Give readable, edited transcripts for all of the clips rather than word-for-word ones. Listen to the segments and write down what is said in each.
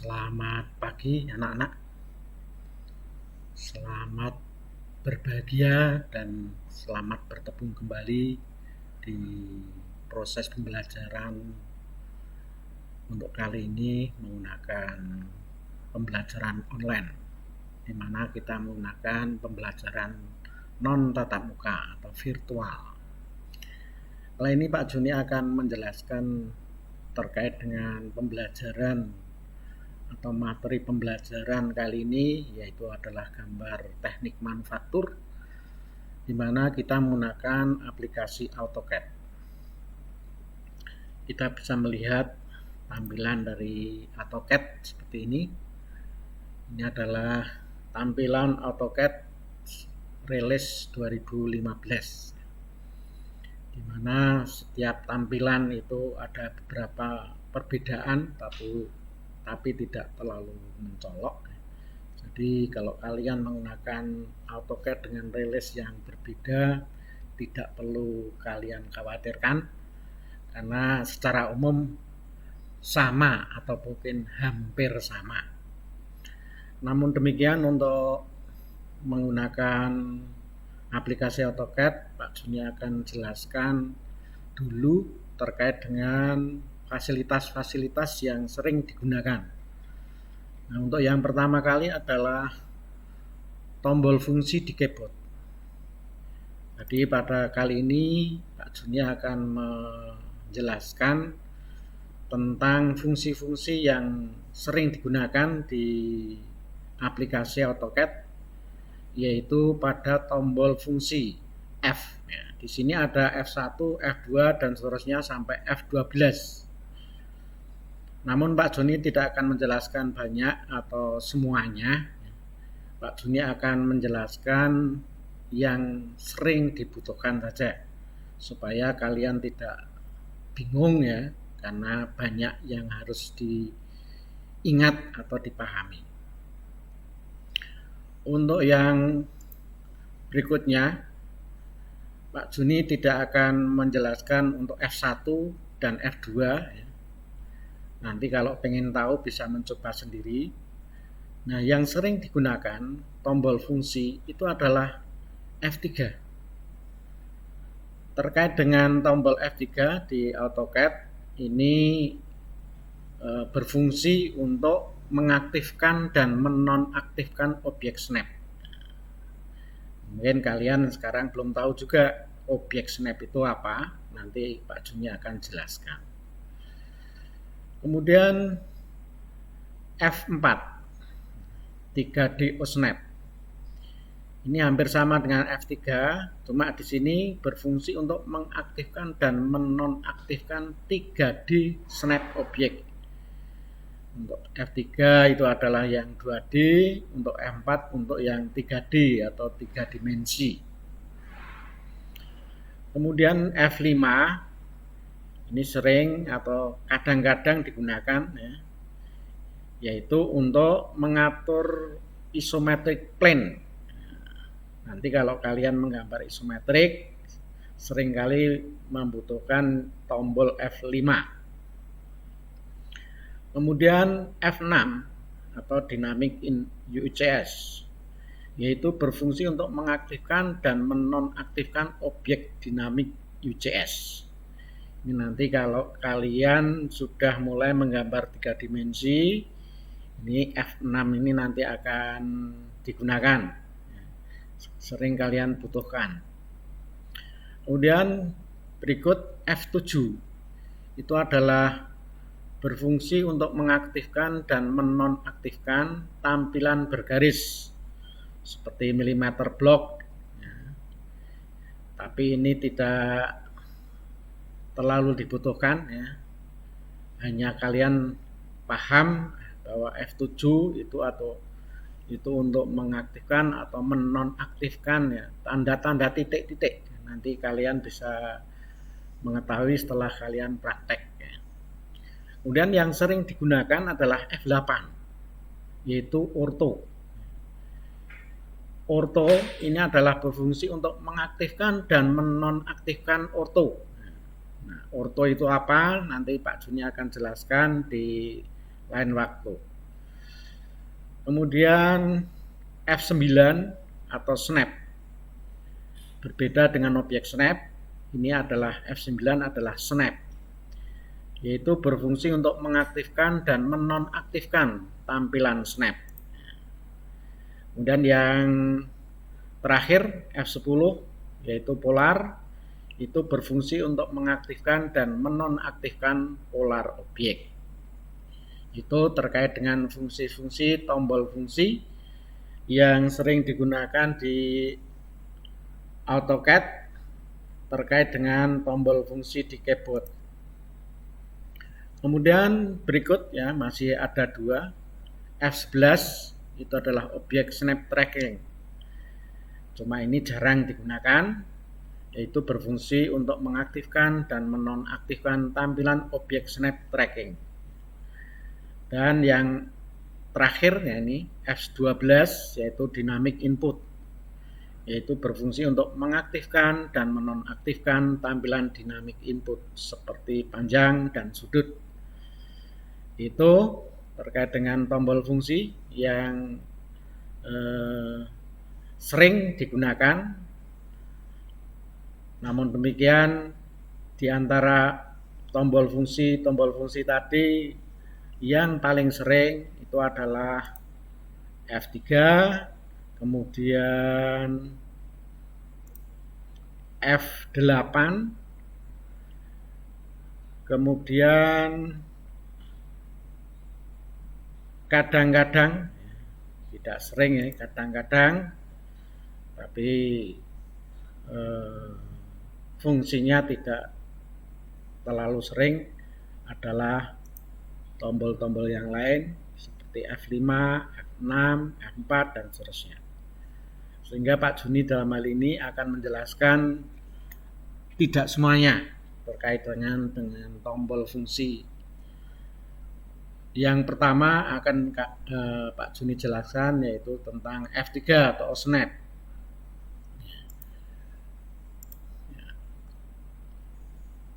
Selamat pagi anak-anak. Selamat berbahagia dan selamat bertemu kembali di proses pembelajaran untuk kali ini menggunakan pembelajaran online, di mana kita menggunakan pembelajaran non tatap muka atau virtual. Kali ini Pak Juni akan menjelaskan terkait dengan pembelajaran atau materi pembelajaran kali ini, yaitu adalah gambar teknik manufaktur, di mana kita menggunakan aplikasi AutoCAD. Kita bisa melihat tampilan dari AutoCAD seperti ini. Ini adalah tampilan AutoCAD Release 2015, di mana setiap tampilan itu ada beberapa perbedaan, tapi tidak terlalu mencolok. Jadi kalau kalian menggunakan AutoCAD dengan release yang berbeda, tidak perlu kalian khawatirkan, karena secara umum sama atau mungkin hampir sama. Namun demikian, untuk menggunakan aplikasi AutoCAD, Pak Juni akan jelaskan dulu terkait dengan fasilitas-fasilitas yang sering digunakan. Nah, untuk yang pertama kali adalah tombol fungsi di keyboard. Jadi pada kali ini Pak Juni akan menjelaskan tentang fungsi-fungsi yang sering digunakan di aplikasi AutoCAD, yaitu pada tombol fungsi F. Ya, di sini ada F1, F2 dan seterusnya sampai F12. Namun Pak Joni tidak akan menjelaskan banyak atau semuanya. Pak Juni akan menjelaskan yang sering dibutuhkan saja, supaya kalian tidak bingung ya, karena banyak yang harus diingat atau dipahami. Untuk yang berikutnya, Pak Juni tidak akan menjelaskan untuk F1 dan F2 ya. Nanti kalau pengen tahu bisa mencoba sendiri. Nah, yang sering digunakan tombol fungsi itu adalah F3. Terkait dengan tombol F3 di AutoCAD, ini berfungsi untuk mengaktifkan dan menonaktifkan objek snap. Mungkin kalian sekarang belum tahu juga objek snap itu apa, nanti Pak Juni akan jelaskan. Kemudian F4, 3D OSNAP. Ini hampir sama dengan F3, cuma di sini berfungsi untuk mengaktifkan dan menonaktifkan 3D snap objek. Untuk F3 itu adalah yang 2D, untuk F4 untuk yang 3D atau 3 dimensi. Kemudian F5, ini sering atau kadang-kadang digunakan ya, yaitu untuk mengatur isometric plane. Nanti kalau kalian menggambar isometrik, seringkali membutuhkan tombol F5. Kemudian F6 atau Dynamic in UCS, yaitu berfungsi untuk mengaktifkan dan menonaktifkan objek dinamik UCS. Ini nanti kalau kalian sudah mulai menggambar 3 dimensi, ini F6 ini nanti akan digunakan. Sering kalian butuhkan. Kemudian berikut F7. Itu adalah berfungsi untuk mengaktifkan dan menonaktifkan tampilan bergaris seperti millimeter block. Ya. Tapi ini tidak terlalu dibutuhkan ya. Hanya kalian paham bahwa F7 itu untuk mengaktifkan atau menonaktifkan ya, tanda-tanda titik-titik. Nanti kalian bisa mengetahui setelah kalian praktek ya. Kemudian yang sering digunakan adalah F8, yaitu ortho. Ortho ini adalah berfungsi untuk mengaktifkan dan menonaktifkan ortho. Nah, ortho itu apa? Nanti Pak Juni akan jelaskan di lain waktu. Kemudian F9 atau snap. Berbeda dengan objek snap, ini adalah F9 adalah snap, yaitu berfungsi untuk mengaktifkan dan menonaktifkan tampilan snap. Kemudian yang terakhir F10 yaitu polar, itu berfungsi untuk mengaktifkan dan menonaktifkan polar objek. Itu terkait dengan fungsi-fungsi tombol fungsi yang sering digunakan di AutoCAD terkait dengan tombol fungsi di keyboard. Kemudian berikut ya masih ada dua. F11 itu adalah objek snap tracking. Cuma ini jarang digunakan, yaitu berfungsi untuk mengaktifkan dan menonaktifkan tampilan objek snap tracking. Dan yang terakhir ya ini F12 yaitu dynamic input, yaitu berfungsi untuk mengaktifkan dan menonaktifkan tampilan dynamic input seperti panjang dan sudut. Itu terkait dengan tombol fungsi yang sering digunakan. Namun demikian, di antara tombol fungsi tadi yang paling sering itu adalah F3, kemudian F8, kemudian kadang-kadang, tidak sering ya, kadang-kadang, tapi fungsinya tidak terlalu sering adalah tombol-tombol yang lain seperti F5, F6, F4 dan seterusnya. Sehingga Pak Juni dalam hal ini akan menjelaskan tidak semuanya terkait dengan tombol fungsi. Yang pertama akan Pak Juni jelaskan yaitu tentang F3 atau snap.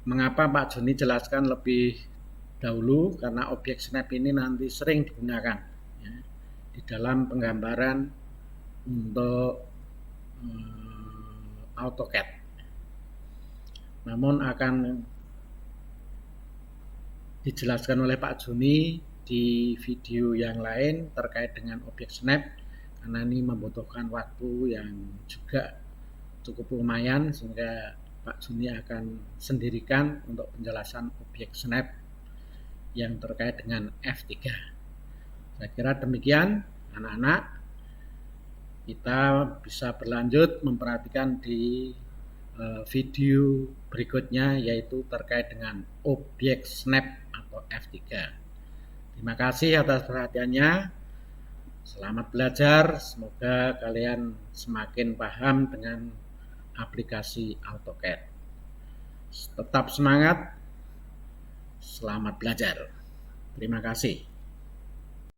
Mengapa Pak Juni jelaskan lebih dahulu? Karena objek snap ini nanti sering digunakan ya, di dalam penggambaran untuk AutoCAD. Namun akan dijelaskan oleh Pak Juni di video yang lain terkait dengan objek snap, karena ini membutuhkan waktu yang juga cukup lumayan, sehingga Pak Juni akan sendirikan untuk penjelasan objek snap yang terkait dengan F3. Saya kira demikian anak-anak. Kita bisa berlanjut memperhatikan di video berikutnya, yaitu terkait dengan objek snap atau F3. Terima kasih atas perhatiannya. Selamat belajar. Semoga kalian semakin paham dengan aplikasi AutoCAD. Tetap semangat. Selamat belajar. Terima kasih.